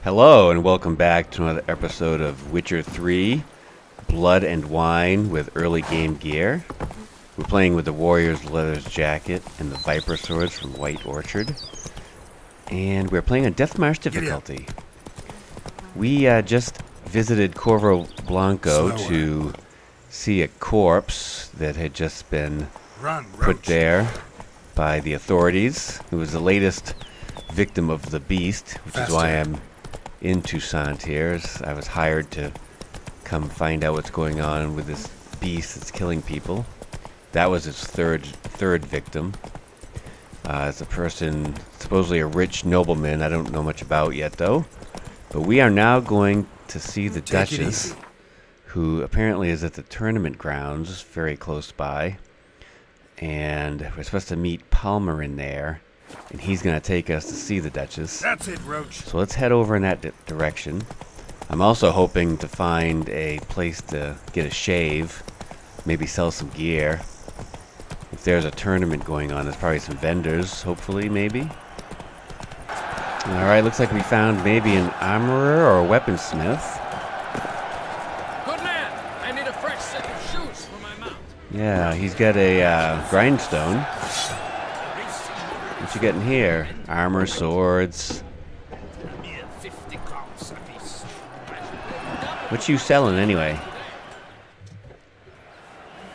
Hello and welcome back to another episode of Witcher 3 Blood and Wine with early game gear. We're playing with the Warrior's Leather's Jacket and the Viper Swords from White Orchard. And we're playing on Deathmarch difficulty. We just visited Corvo Blanco to see a corpse that had just been put there by the authorities. It was the latest victim of the beast, which is why I'm in Toussaint here. I was hired to come find out what's going on with this beast that's killing people. That was its third victim. It's a person, supposedly a rich nobleman. I don't know much about yet though. But we are now going to see the Duchess, who apparently is at the tournament grounds very close by. And we're supposed to meet Palmer in there. And he's going to take us to see the Duchess. That's it, Roach. So let's head over in that direction. I'm also hoping to find a place to get a shave. Maybe sell some gear. If there's a tournament going on, there's probably some vendors, hopefully, maybe. Alright, looks like we found maybe an armorer or a weaponsmith. Good man! I need a fresh set of shoes for my mount. Yeah, he's got a grindstone. What you getting here? Armor, swords. What you selling anyway?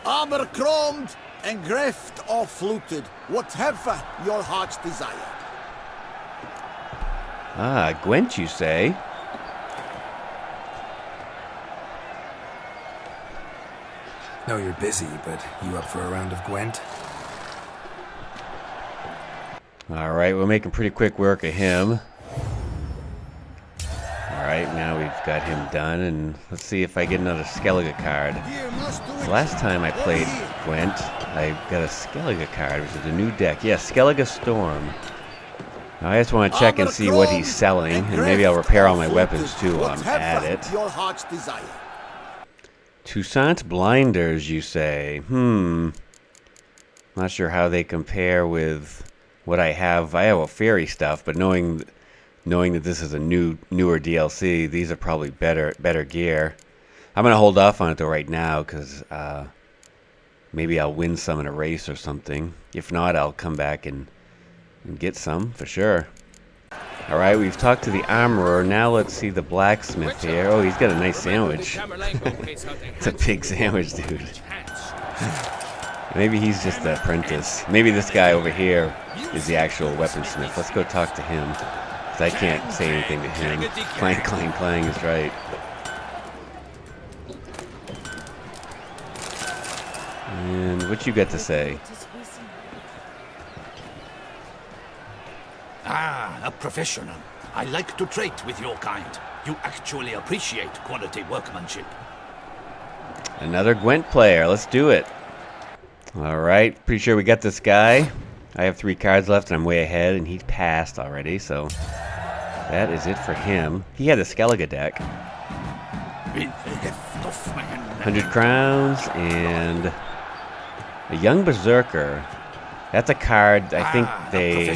Armor chromed, engraved or fluted, whatever your heart's desire. Ah, Gwent, you say? Know you're busy, but you up for a round of Gwent? Alright, we're making pretty quick work of him. Alright, now we've got him done, and let's see if I get another Skellige card. The last time I played Gwent, I got a Skellige card, which is a new deck. Yeah, Skellige Storm. Now I just want to check and see what he's selling, and maybe I'll repair all my weapons too while I'm at it. Your heart's desire. Toussaint Blinders, you say? Not sure how they compare with what I have. I have a fairy stuff, but knowing that this is a newer DLC, these are probably better gear. I'm gonna hold off on it though right now because maybe I'll win some in a race or something. If not, I'll come back and get some for sure. All right, we've talked to the armorer. Now let's see the blacksmith here. Oh, he's got a nice sandwich. It's a big sandwich, dude. Maybe he's just the apprentice. Maybe this guy over here is the actual weaponsmith. Let's go talk to him. Because I can't say anything to him. Clang, clang, clang is right. And what you got to say? Ah, a professional. I like to trade with your kind. You actually appreciate quality workmanship. Another Gwent player. Let's do it. Alright, pretty sure we got this guy. I have 3 cards left and I'm way ahead, and he's passed already, so that is it for him. He had the Skellige deck. 100 crowns and a young berserker. That's a card I think they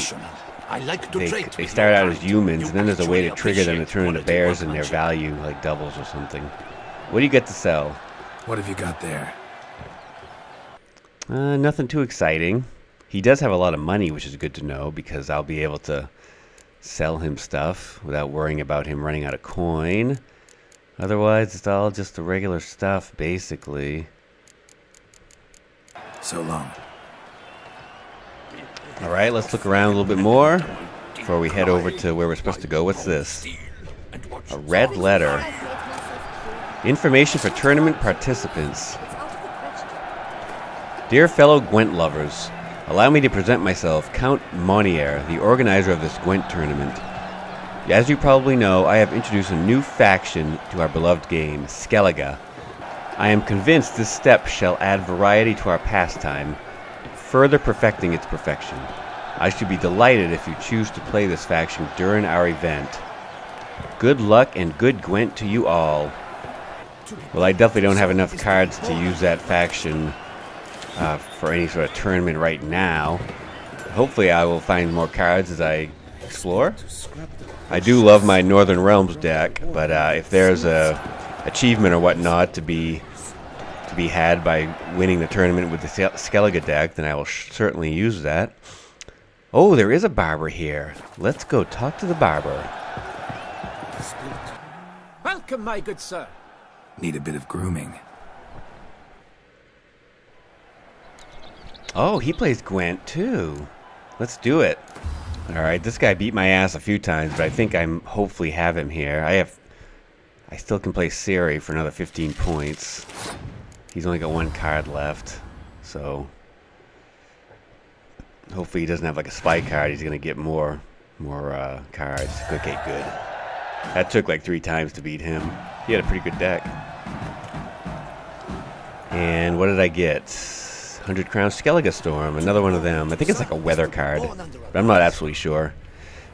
start out as humans, and then there's a way to trigger them to turn into bears, and their value like doubles or something. What do you get to sell? What have you got there? Nothing too exciting. He does have a lot of money, which is good to know, because I'll be able to sell him stuff without worrying about him running out of coin. Otherwise, it's all just the regular stuff, basically. So long. Alright, let's look around a little bit more before we head over to where we're supposed to go. What's this? A red letter. Information for tournament participants. Dear fellow Gwent lovers, allow me to present myself, Count Monnier, the organizer of this Gwent tournament. As you probably know, I have introduced a new faction to our beloved game, Skellige. I am convinced this step shall add variety to our pastime, further perfecting its perfection. I should be delighted if you choose to play this faction during our event. Good luck and good Gwent to you all. Well, I definitely don't have enough cards to use that faction for any sort of tournament right now. Hopefully I will find more cards as I explore. I do love my Northern Realms deck, but if there's a achievement or whatnot to be had by winning the tournament with the Skellige deck, then I will certainly use that. Oh, there is a barber here. Let's go talk to the barber. Welcome, my good sir. Need a bit of grooming. Oh, he plays Gwent too. Let's do it. Alright, this guy beat my ass a few times, but I think I'm hopefully have him here. I still can play Ciri for another 15 points. He's only got one card left, so hopefully he doesn't have like a spy card. He's gonna get more cards. Okay, good. That took like 3 times to beat him. He had a pretty good deck. And what did I get? 100 Crown Skellige Storm, another one of them. I think it's like a weather card, but I'm not absolutely sure.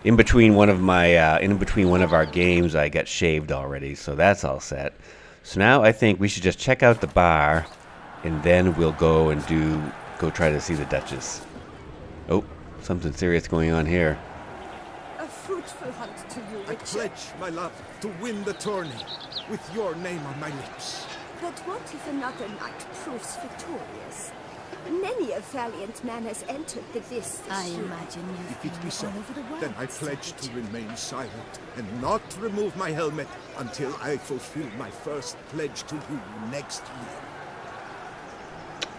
In between one of our games, I got shaved already, so that's all set. So now I think we should just check out the bar, and then we'll go try to see the Duchess. Oh, something serious going on here. A fruitful hunt to you, I Richard. pledge, my love, to win the tourney with your name on my lips. But what if another knight proves victorious? Many a valiant man has entered the lists. I imagine If you've it be been so, all over the world. then I pledge to remain silent and not remove my helmet until I fulfill my first pledge to you next year.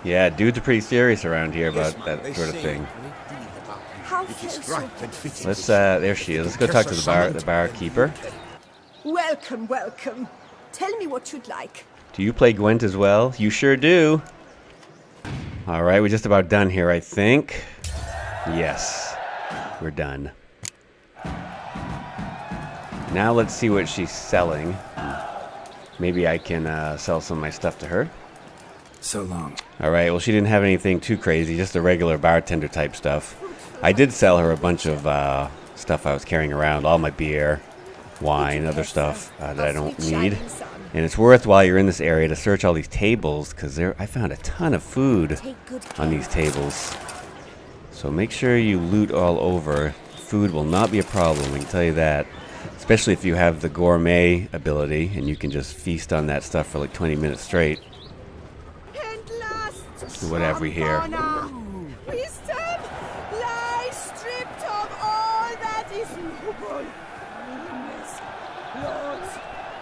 Yeah, dudes are pretty serious around here about Yes, that they sort of say thing. a great deal about you. How It is so right and fitting. Let's there she is. Let's go talk to the barkeeper. Welcome, welcome. Tell me what you'd like. Do you play Gwent as well? You sure do. Alright, we're just about done here, I think. Yes. We're done. Now let's see what she's selling. Maybe I can sell some of my stuff to her. So long. Alright, well she didn't have anything too crazy, just the regular bartender type stuff. I did sell her a bunch of stuff I was carrying around, all my beer, wine, other stuff that I don't need. And it's worth while you're in this area to search all these tables, because I found a ton of food on these tables. So make sure you loot all over. Food will not be a problem, I can tell you that. Especially if you have the gourmet ability, and you can just feast on that stuff for like 20 minutes straight. What have we here? Wisdom lies stripped of all that is noble. Meanness, lords,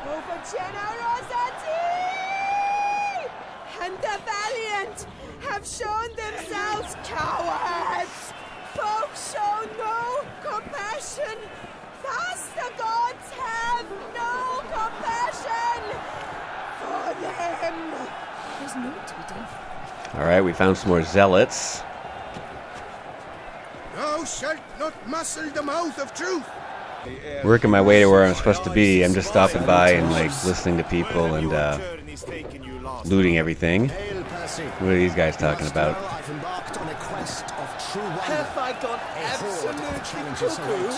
over generosity, and the valiant have shown themselves cowards. Folks show no compassion. Thus the gods have no compassion for them. There's no to be done. Alright, we found some more zealots. Thou shalt not muzzle the mouth of truth. Working my way to where I'm supposed to be. I'm just stopping by and like listening to people and looting everything. What are these guys talking about? I've embarked on a quest of true wonder. Have I gone absolutely cuckoo?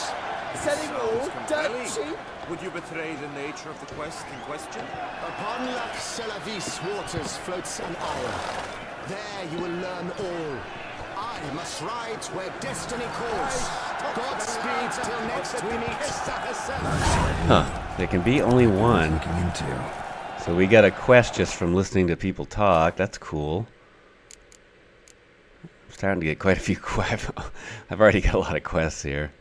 Selling all dirt cheap? Would you betray the nature of the quest in question? Upon Lac Selavis waters floats an isle. There you will learn all. I must ride where destiny calls. Godspeed till next we meet. Huh. There can be only one. Looking into. So we got a quest just from listening to people talk. That's cool. I'm starting to get quite a few quests. I've already got a lot of quests here.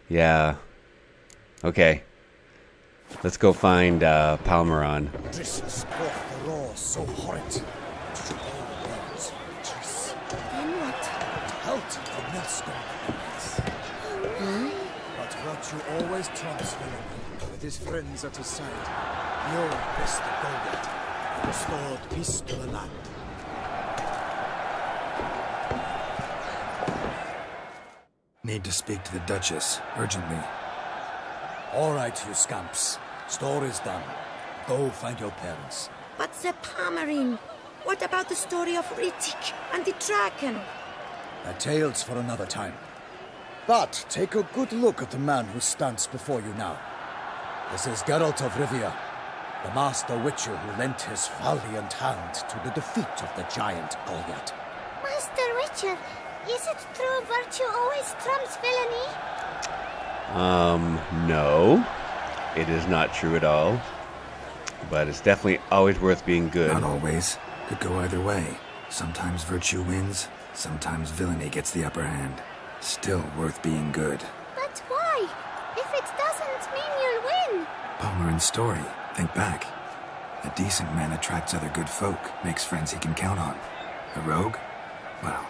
Yeah. Okay. Let's go find Palmeron. Drisses forth the roar so horrid. Then what? Halt of Nelstone. But virtue always trumps villainy. With his friends at his side, your best of Golgate, restored peace to the land. Need to speak to the Duchess, urgently. All right, you scamps. Story's done. Go find your parents. But the Palmerine, what about the story of Rittik and the dragon? A tale's for another time. But take a good look at the man who stands before you now. This is Geralt of Rivia, the master witcher who lent his valiant hand to the defeat of the giant Goliath. Master Richard, Is it true virtue always trumps villainy? No. It is not true at all. But it's definitely always worth being good. Not always. Could go either way. Sometimes virtue wins, sometimes villainy gets the upper hand. Still worth being good. But why? If it doesn't mean you'll win. Palmerin's story. Think back. A decent man attracts other good folk, makes friends he can count on. A rogue? Well,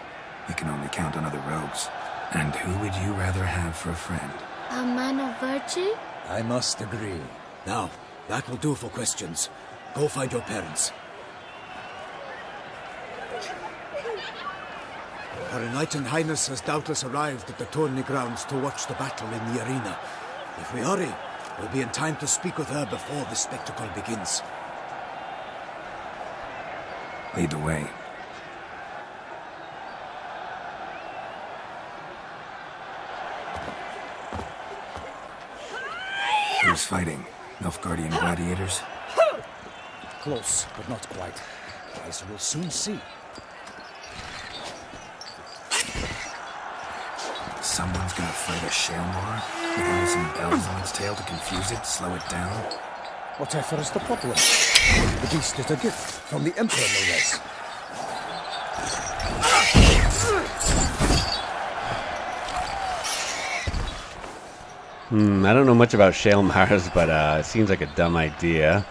he can only count on other rogues. And who would you rather have for a friend? A man of virtue? I must agree. Now, that will do for questions. Go find your parents. Her Knight and Highness has doubtless arrived at the tourney grounds to watch the battle in the arena. If we hurry, we'll be in time to speak with her before the spectacle begins. Lead the way. Who's fighting? Nilfgaardian gladiators? Close, but not quite. As we'll soon see. Someone's gonna fight a Shaelmaar with only some bells on its tail to confuse it, slow it down. Whatever is the problem? The beast is a gift from the Emperor, no less. I don't know much about Shaelmaars, but it seems like a dumb idea.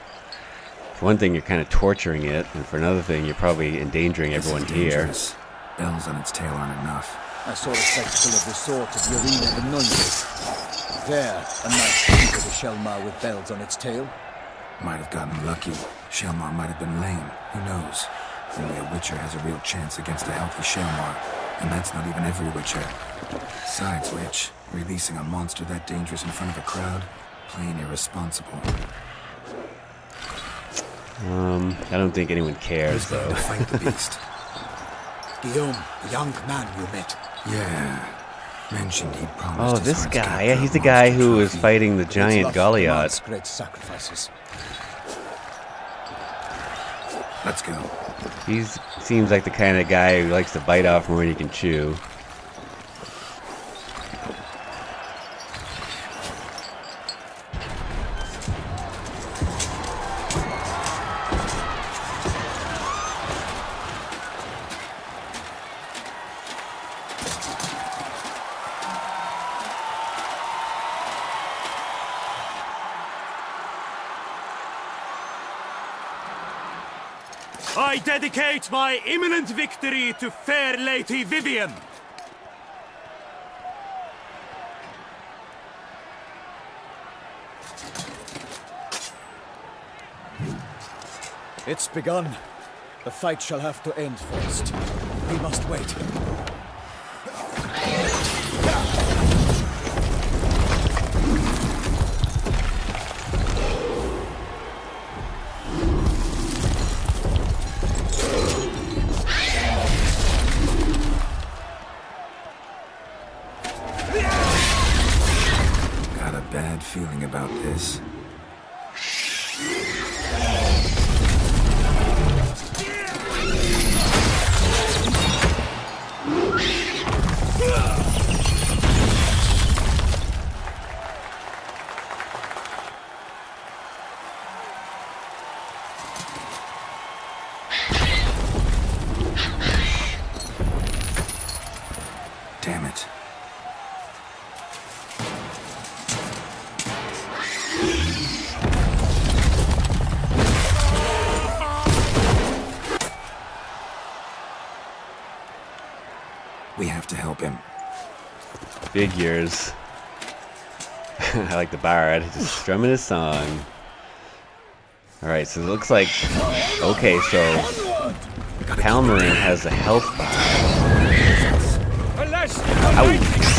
For one thing, you're kind of torturing it, and for another thing, you're probably endangering everyone here. Bells on its tail aren't enough. I saw a spectacle of the sort at the arena in Nunez. There, a nice picture of a Shaelmaar with bells on its tail. Might have gotten lucky. Shaelmaar might have been lame. Who knows? Only a Witcher has a real chance against a healthy Shaelmaar. And that's not even every Witcher. Besides which, releasing a monster that dangerous in front of a crowd, plain irresponsible. I don't think anyone cares, Who's going though. to fight the beast? Guillaume, the young man you met. Yeah. Mentioned he'd promised Oh, his this heart's guy. content Yeah, he's the for a guy monster who was trophy. fighting the It's giant love Goliath. demands great sacrifices. Let's go. He seems like the kind of guy who likes to bite off more than he can chew. I dedicate my imminent victory to fair Lady Vivian. It's begun. The fight shall have to end first. We must wait. Got a bad feeling about this. Damn it. We have to help him. Figures. I like the bard, just strumming his song. Alright, so it looks like... Okay, so... Palmerin has a health bar.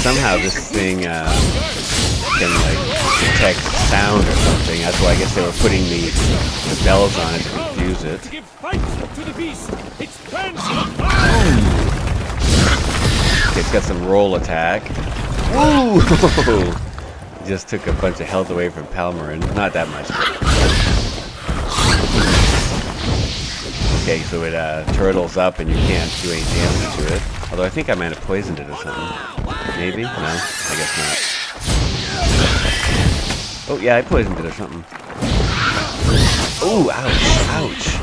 Somehow this thing can, like, detect sound or something. That's why I guess they were putting the bells on it to confuse it. Give fight to the beast. Its plans Okay, it's got some roll attack. Woo! Just took a bunch of health away from Palmerin. Not that much. Okay, so it turtles up and you can't do any damage to it. Although I think I might have poisoned it or something. Maybe? No? I guess not. Oh, yeah, I poisoned it or something. Oh, ouch, ouch.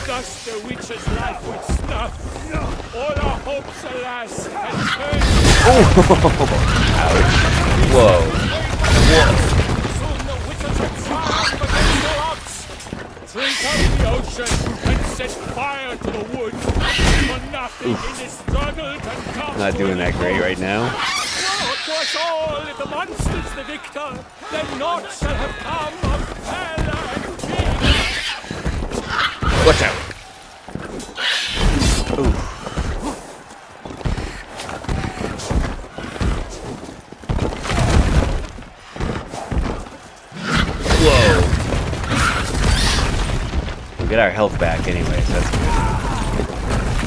Thus the witch's life would snuff. All our hopes, alas, had turned. Oh, ouch. Whoa. Whoa. Soon the witches had triumphed against the rocks. Drink up the ocean and set fire to the wood. For nothing in this struggle can come. Not doing that great right now. To us all, if the monster's the victor, then naught shall have come of valor and peace. Watch out. Ooh. Whoa. We get our health back anyway, so that's good.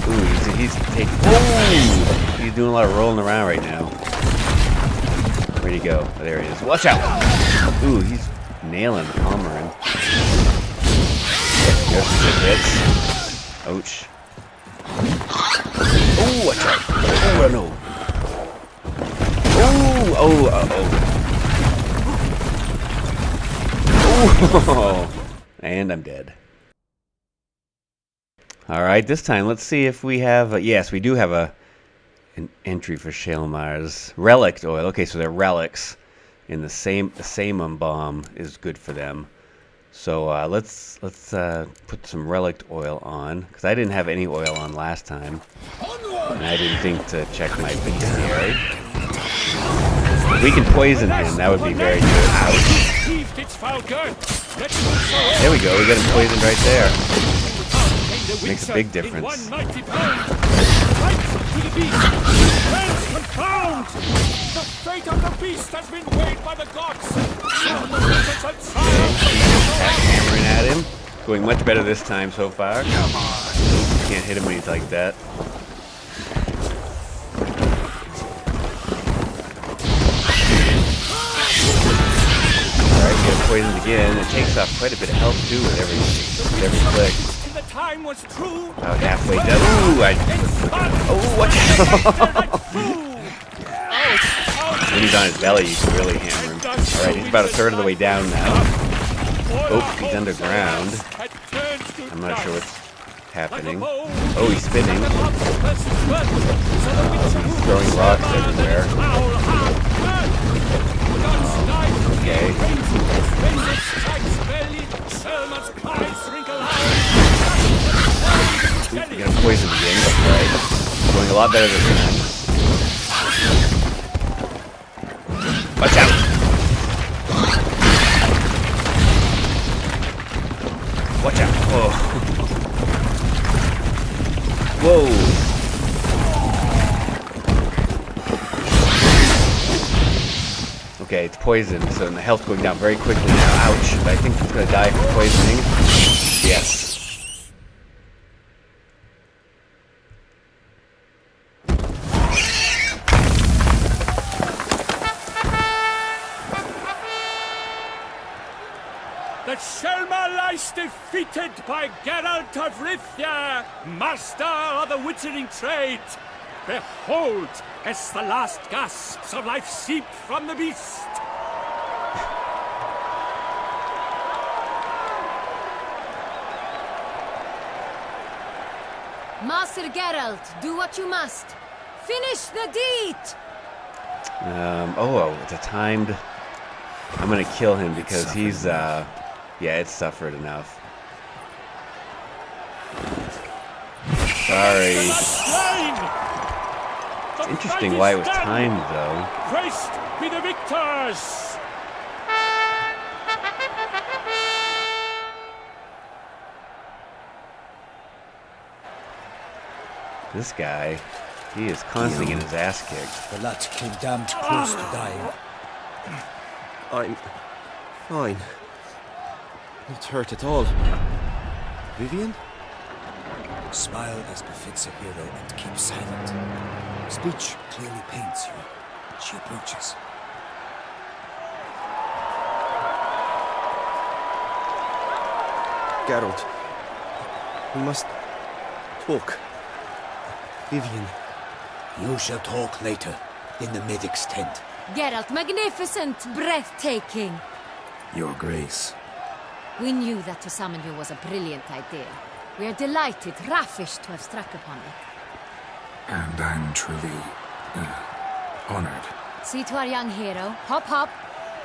Ooh, he's taking. Oh! He's doing a lot of rolling around right now. Where'd he go? Oh, there he is. Watch out! Ooh, he's nailing the Palmerin. There's some good hits. Ouch. Oh, watch out! Oh, no. Oh. And I'm dead. Alright, this time let's see if we have... yes, we do have an entry for Shaelmaar's relic oil. Okay, so they're relics. And the Samum bomb is good for them. So let's put some relic oil on. Because I didn't have any oil on last time. And I didn't think to check my bestiary. If we can poison him, that would be very good. Ouch. There we go, we got him poisoned right there. Makes a big difference. The fate of the beast has been weighed by the gods. Hammering at him. Going much better this time so far. Can't hit him when he's like that. Alright, get poisoned again. It takes off quite a bit of health too with every click. About halfway done. Ooh, oh, what? When he's on his belly, you can really hammer him. Alright, he's about a third of the way down now. Oh, he's underground. I'm not sure what's happening. Oh, he's spinning. He's throwing rocks everywhere. Okay. You're gonna poison again. Alright. Going a lot better this time. Watch out! Watch out! Oh. Whoa! Okay, it's poisoned, so the health going down very quickly now. Ouch! But I think it's gonna die from poisoning. Yes. That Shaelmaar lies defeated by Geralt of Rivia, master of the witchering trade. Behold, as the last gasps of life seep from the beast. Master Geralt, do what you must. Finish the deed! It's a timed... I'm gonna kill him because he's, yeah, it's suffered enough. Sorry. It's interesting why it was timed, though. Christ be the victors! This guy, he is constantly getting his ass kicked. The lad came damned close to dying. I'm fine. Not hurt at all. Vivian? Smile as befits a hero and keep silent. Speech clearly paints you. She approaches. Geralt. We must talk. Vivian. You shall talk later, in the medic's tent. Geralt, magnificent, breathtaking. Your Grace. We knew that to summon you was a brilliant idea. We are delighted, ravished to have struck upon it. And I'm truly, honored. See to our young hero. Hop, hop.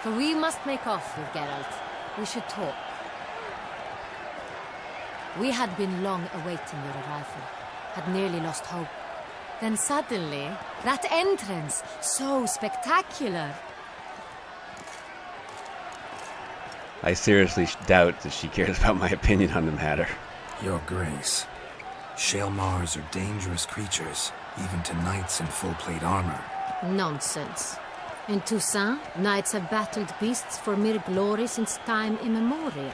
For we must make off with Geralt. We should talk. We had been long awaiting your arrival. Had nearly lost hope. Then suddenly, that entrance, so spectacular. I seriously doubt that she cares about my opinion on the matter. Your Grace. Shaelmaars are dangerous creatures, even to knights in full-plate armor. Nonsense. In Toussaint, knights have battled beasts for mere glory since time immemorial.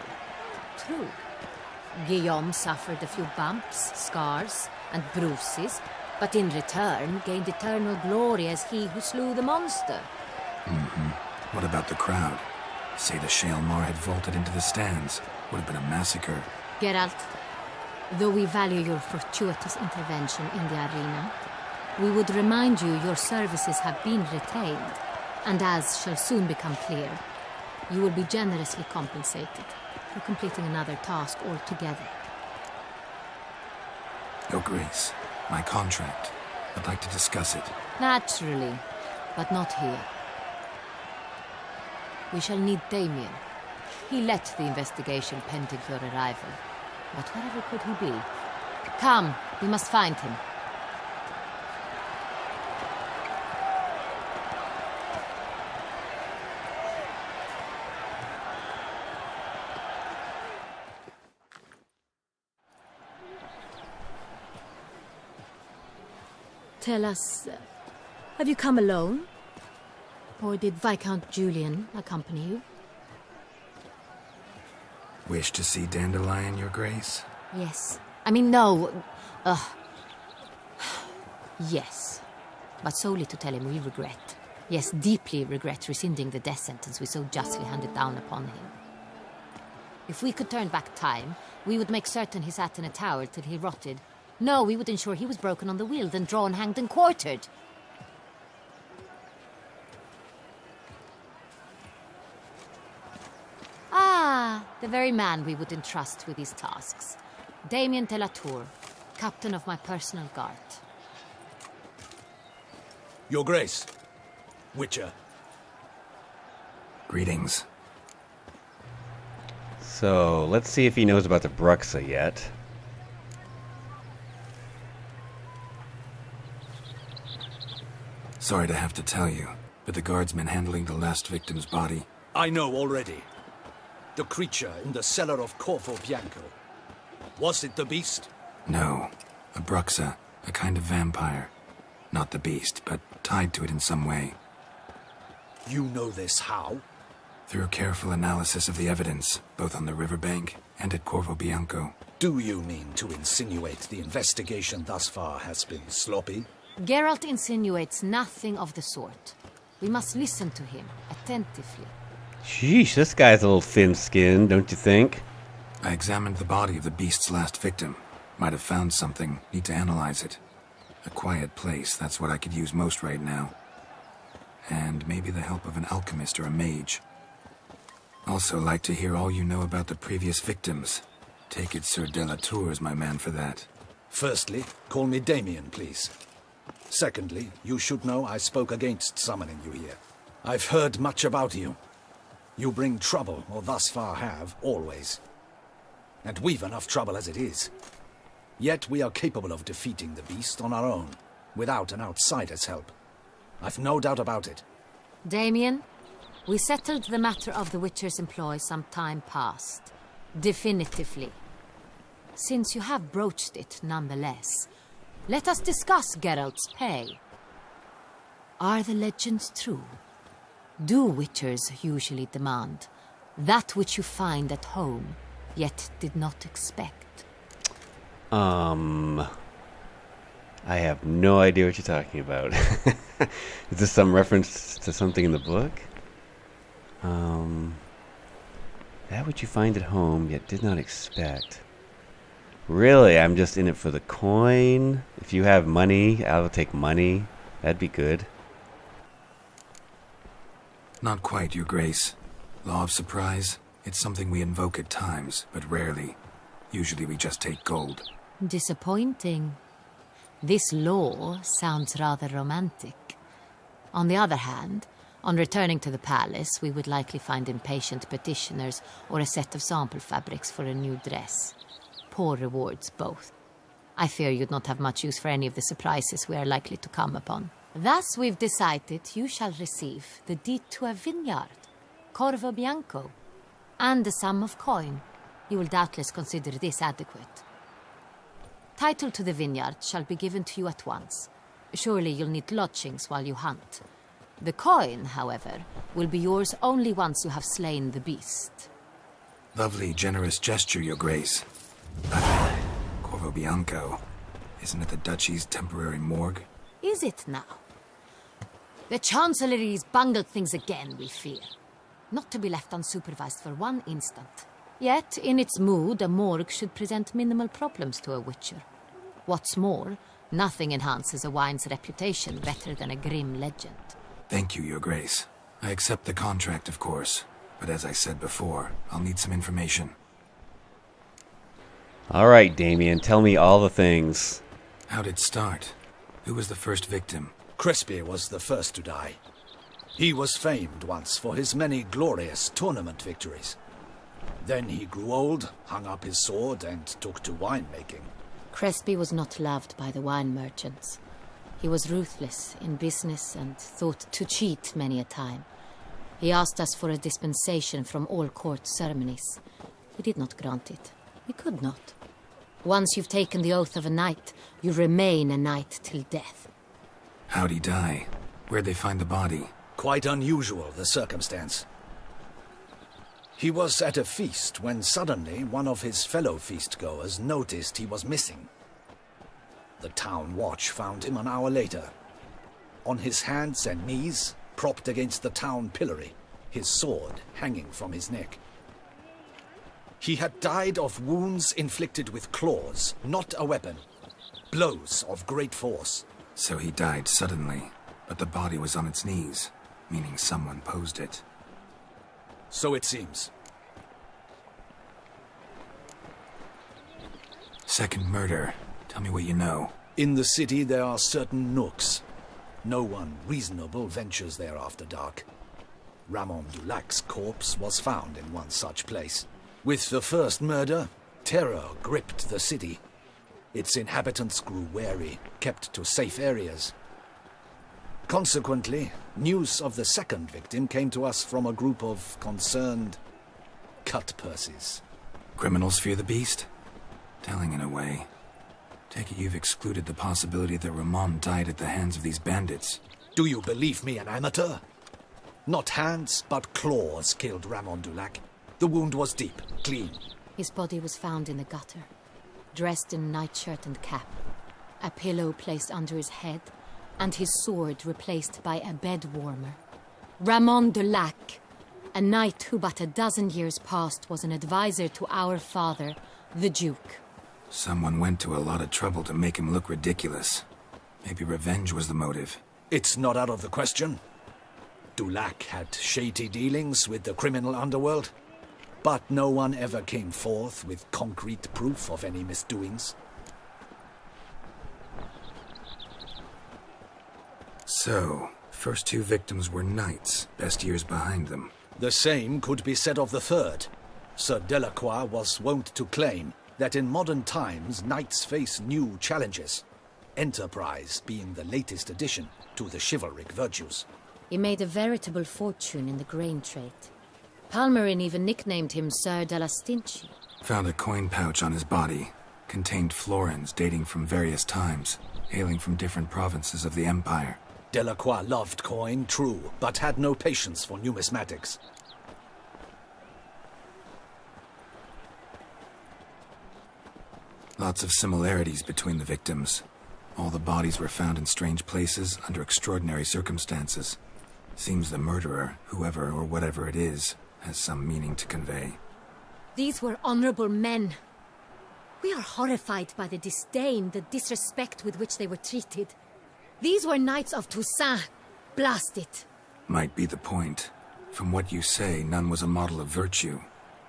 True. Guillaume suffered a few bumps, scars, and bruises, but in return gained eternal glory as he who slew the monster. What about the crowd? Say the Shaelmaar had vaulted into the stands. Would have been a massacre. Geralt, though we value your fortuitous intervention in the arena, we would remind you your services have been retained, and as shall soon become clear, you will be generously compensated for completing another task altogether. Your Grace, my contract. I'd like to discuss it. Naturally, but not here. We shall need Damien. He led the investigation pending your arrival. But wherever could he be? Come, we must find him. Tell us, have you come alone? Or did Viscount Julian accompany you? Wish to see Dandelion, Your Grace? Yes. I mean, no. Yes. But solely to tell him we regret. Yes, deeply regret rescinding the death sentence we so justly handed down upon him. If we could turn back time, we would make certain he sat in a tower till he rotted. No, we would ensure he was broken on the wheel, then drawn, hanged, and quartered. Ah, the very man we would entrust with these tasks. Damien de la Tour, captain of my personal guard. Your Grace. Witcher. Greetings. So, let's see if he knows about the Bruxa yet. Sorry to have to tell you, but the guardsman handling the last victim's body... I know already. The creature in the cellar of Corvo Bianco. Was it the beast? No. A Bruxa. A kind of vampire. Not the beast, but tied to it in some way. You know this how? Through careful analysis of the evidence, both on the riverbank and at Corvo Bianco. Do you mean to insinuate the investigation thus far has been sloppy? Geralt insinuates nothing of the sort. We must listen to him attentively. Sheesh, this guy's a little thin-skinned, don't you think? I examined the body of the beast's last victim. Might have found something. Need to analyze it. A quiet place, that's what I could use most right now. And maybe the help of an alchemist or a mage. Also like to hear all you know about the previous victims. Take it Sir de la Tour is my man for that. Firstly, call me Damien, please. Secondly, you should know I spoke against summoning you here. I've heard much about you. You bring trouble, or thus far have, always. And we've enough trouble as it is. Yet we are capable of defeating the beast on our own, without an outsider's help. I've no doubt about it. Damien, we settled the matter of the Witcher's employ some time past. Definitively. Since you have broached it nonetheless, let us discuss Geralt's pay. Are the legends true? Do Witchers usually demand that which you find at home, yet did not expect? I have no idea what you're talking about. Is this some reference to something in the book? That which you find at home, yet did not expect. Really, I'm just in it for the coin. If you have money, I'll take money. That'd be good. Not quite, Your Grace. Law of surprise, it's something we invoke at times, but rarely. Usually we just take gold. Disappointing. This law sounds rather romantic. On the other hand, on returning to the palace, we would likely find impatient petitioners or a set of sample fabrics for a new dress. Poor rewards, both. I fear you'd not have much use for any of the surprises we are likely to come upon. Thus, we've decided you shall receive the deed to a vineyard, Corvo Bianco, and a sum of coin. You will doubtless consider this adequate. Title to the vineyard shall be given to you at once. Surely you'll need lodgings while you hunt. The coin, however, will be yours only once you have slain the beast. Lovely, generous gesture, Your Grace. Corvo Bianco. Isn't it the Duchy's temporary morgue? Is it now? The Chancellery's bungled things again, we fear. Not to be left unsupervised for one instant. Yet, in its mood, a morgue should present minimal problems to a witcher. What's more, nothing enhances a wine's reputation better than a grim legend. Thank you, Your Grace. I accept the contract, of course. But as I said before, I'll need some information. All right, Damien, tell me all the things. How'd it start? Who was the first victim? Crespi was the first to die. He was famed once for his many glorious tournament victories. Then he grew old, hung up his sword, and took to winemaking. Crespi was not loved by the wine merchants. He was ruthless in business and thought to cheat many a time. He asked us for a dispensation from all court ceremonies. We did not grant it. We could not. Once you've taken the oath of a knight, you remain a knight till death. How'd he die? Where'd they find the body? Quite unusual, the circumstance. He was at a feast when suddenly one of his fellow feastgoers noticed he was missing. The town watch found him an hour later. On his hands and knees, propped against the town pillory, his sword hanging from his neck. He had died of wounds inflicted with claws, not a weapon. Blows of great force. So he died suddenly, but the body was on its knees, meaning someone posed it. So it seems. Second murder. Tell me what you know. In the city there are certain nooks. No one reasonable ventures there after dark. Ramon Dulac's corpse was found in one such place. With the first murder, terror gripped the city. Its inhabitants grew wary, kept to safe areas. Consequently, news of the second victim came to us from a group of concerned cut-purses. Criminals fear the beast? Telling in a way. Take it you've excluded the possibility that Ramon died at the hands of these bandits. Do you believe me an amateur? Not hands, but claws killed Ramon Dulac. The wound was deep, clean. His body was found in the gutter, dressed in nightshirt and cap, a pillow placed under his head, and his sword replaced by a bed warmer. Ramon Dulac, a knight who but a dozen years past was an advisor to our father, the Duke. Someone went to a lot of trouble to make him look ridiculous. Maybe revenge was the motive. It's not out of the question. Dulac had shady dealings with the criminal underworld, but no one ever came forth with concrete proof of any misdoings. So, first two victims were knights, best years behind them. The same could be said of the third. Sir Delacroix was wont to claim that in modern times knights face new challenges, enterprise being the latest addition to the chivalric virtues. He made a veritable fortune in the grain trade. Palmerin even nicknamed him Sir de la Stinchi. Found a coin pouch on his body. Contained florins dating from various times, hailing from different provinces of the Empire. Delacroix loved coin, true, but had no patience for numismatics. Lots of similarities between the victims. All the bodies were found in strange places under extraordinary circumstances. Seems the murderer, whoever or whatever it is, has some meaning to convey. These were honorable men. We are horrified by the disdain, the disrespect with which they were treated. These were knights of Toussaint. Blast it. Might be the point. From what you say, none was a model of virtue.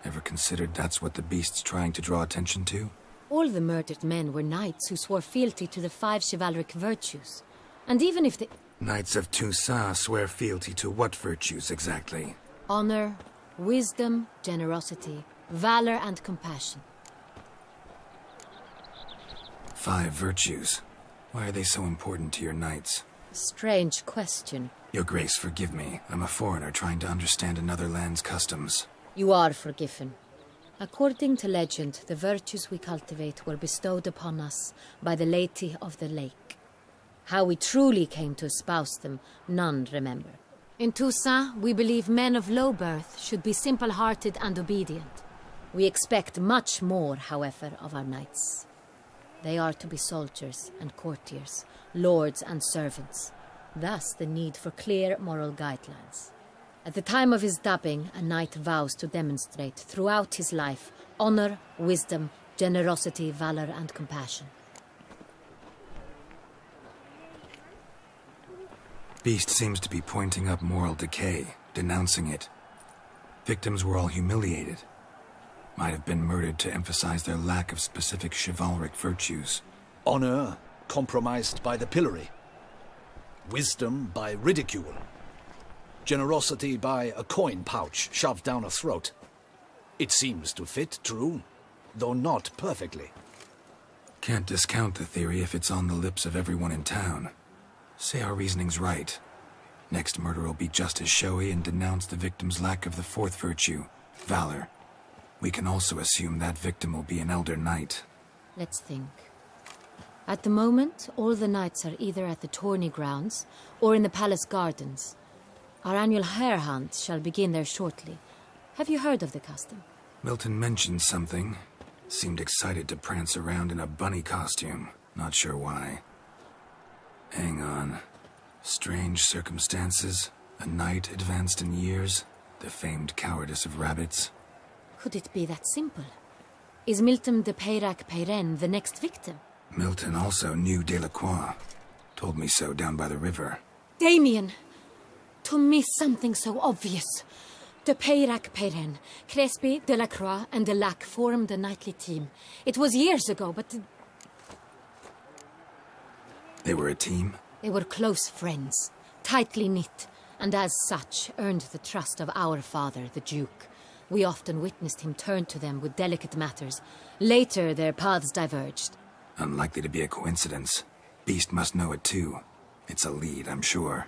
Ever considered that's what the beast's trying to draw attention to? All the murdered men were knights who swore fealty to the 5 chivalric virtues. And even if the... Knights of Toussaint swear fealty to what virtues exactly? Honor, wisdom, generosity, valor and compassion. 5 virtues. Why are they so important to your knights? Strange question. Your Grace, forgive me. I'm a foreigner trying to understand another land's customs. You are forgiven. According to legend, the virtues we cultivate were bestowed upon us by the Lady of the Lake. How we truly came to espouse them, none remember. In Toussaint, we believe men of low birth should be simple-hearted and obedient. We expect much more, however, of our knights. They are to be soldiers and courtiers, lords and servants. Thus the need for clear moral guidelines. At the time of his dubbing, a knight vows to demonstrate throughout his life honor, wisdom, generosity, valor and compassion. Beast seems to be pointing up moral decay, denouncing it. Victims were all humiliated. Might have been murdered to emphasize their lack of specific chivalric virtues. Honor compromised by the pillory. Wisdom by ridicule. Generosity by a coin pouch shoved down a throat. It seems to fit, true, though not perfectly. Can't discount the theory if it's on the lips of everyone in town. Say our reasoning's right. Next murder will be just as showy and denounce the victim's lack of the 4th virtue, valor. We can also assume that victim will be an elder knight. Let's think. At the moment, all the knights are either at the tourney grounds or in the palace gardens. Our annual hare hunt shall begin there shortly. Have you heard of the custom? Milton mentioned something. Seemed excited to prance around in a bunny costume. Not sure why. Hang on. Strange circumstances. A knight advanced in years. The famed cowardice of rabbits. Could it be that simple? Is Milton de Peyrac-Peyren the next victim? Milton also knew Delacroix. Told me so down by the river. Damien! To miss something so obvious. De Peyrac-Peyren, Crespi, Delacroix, and Delac formed a knightly team. It was years ago, but... They were a team? They were close friends, tightly knit, and as such earned the trust of our father, the Duke. We often witnessed him turn to them with delicate matters. Later, their paths diverged. Unlikely to be a coincidence. Beast must know it too. It's a lead, I'm sure.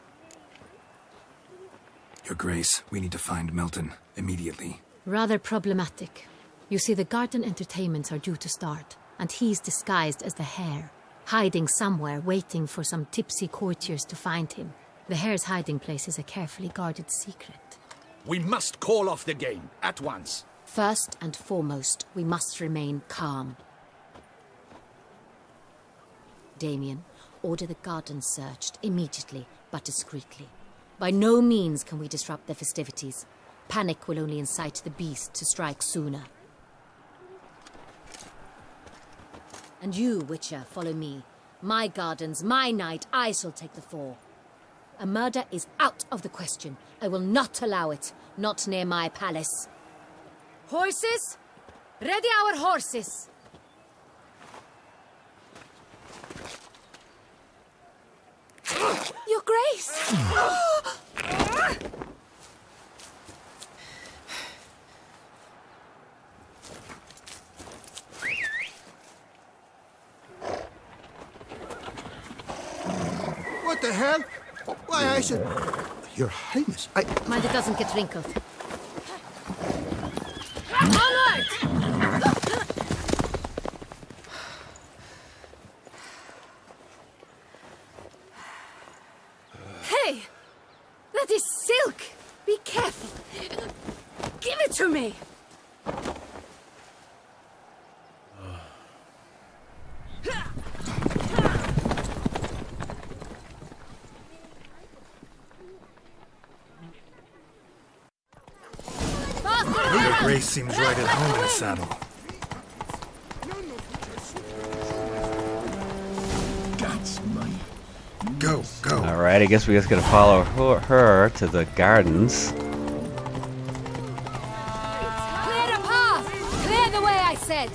Your Grace, we need to find Milton, immediately. Rather problematic. You see, the garden entertainments are due to start, and he's disguised as the hare, hiding somewhere, waiting for some tipsy courtiers to find him. The hare's hiding place is a carefully guarded secret. We must call off the game, at once. First and foremost, we must remain calm. Damien, order the garden searched immediately, but discreetly. By no means can we disrupt the festivities. Panic will only incite the beast to strike sooner. And you, Witcher, follow me. My gardens, my night, I shall take the fall. A murder is out of the question. I will not allow it. Not near my palace. Horses? Ready our horses! Your Grace! What the hell? Why, I should... Your Highness, Mind it doesn't get wrinkled. Onward! Hey! That is silk! Be careful! Give it to me! Your Grace seems right at home in the saddle. Go, go. Alright, I guess we just gotta follow her to the gardens. Clear a path! Clear the way, I said!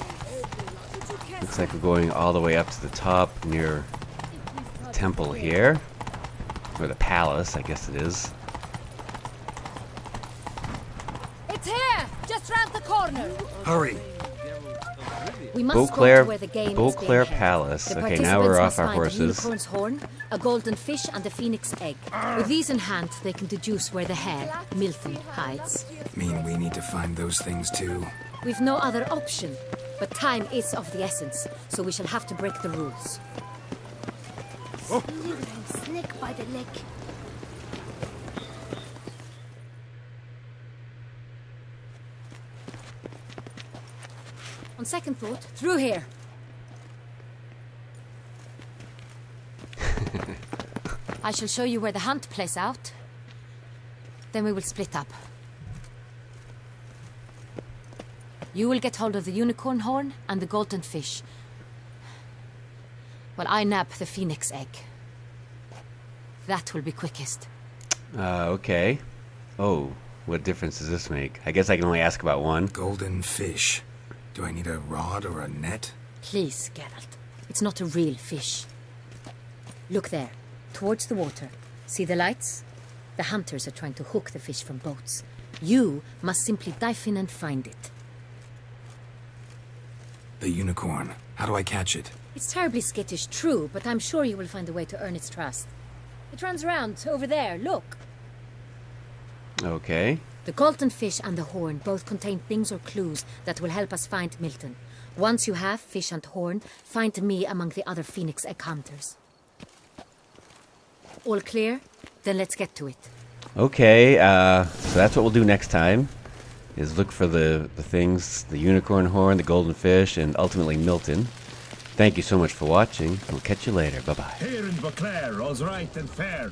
Looks like we're going all the way up to the top near the temple here. Or the palace, I guess it is. It's here! Just round the corner! Hurry. We must go to where the game is being Beauclair held. Palace. The Okay, now we're participants off our must find horses. A unicorn's horn, a golden fish, and a phoenix egg. With these in hand, they can deduce where the hare, Milton, hides. Mean we need to find those things too? We've no other option, but time is of the essence, so we shall have to break the rules. Snake by the leg. On second thought, through here. I shall show you where the hunt plays out. Then we will split up. You will get hold of the unicorn horn and the golden fish, while I nab the phoenix egg. That will be quickest. Okay. Oh, what difference does this make? I guess I can only ask about one. Golden fish. Do I need a rod or a net? Please, Geralt. It's not a real fish. Look there, towards the water. See the lights? The hunters are trying to hook the fish from boats. You must simply dive in and find it. The unicorn. How do I catch it? It's terribly skittish, true, but I'm sure you will find a way to earn its trust. It runs around, over there, look. Okay. The golden fish and the horn both contain things or clues that will help us find Milton. Once you have fish and horn, find me among the other phoenix egg hunters. All clear? Then let's get to it. Okay, so that's what we'll do next time, is look for the things, the unicorn horn, the golden fish, and ultimately Milton. Thank you so much for watching. We'll catch you later. Bye-bye. Here in Beauclair, all's right and fair.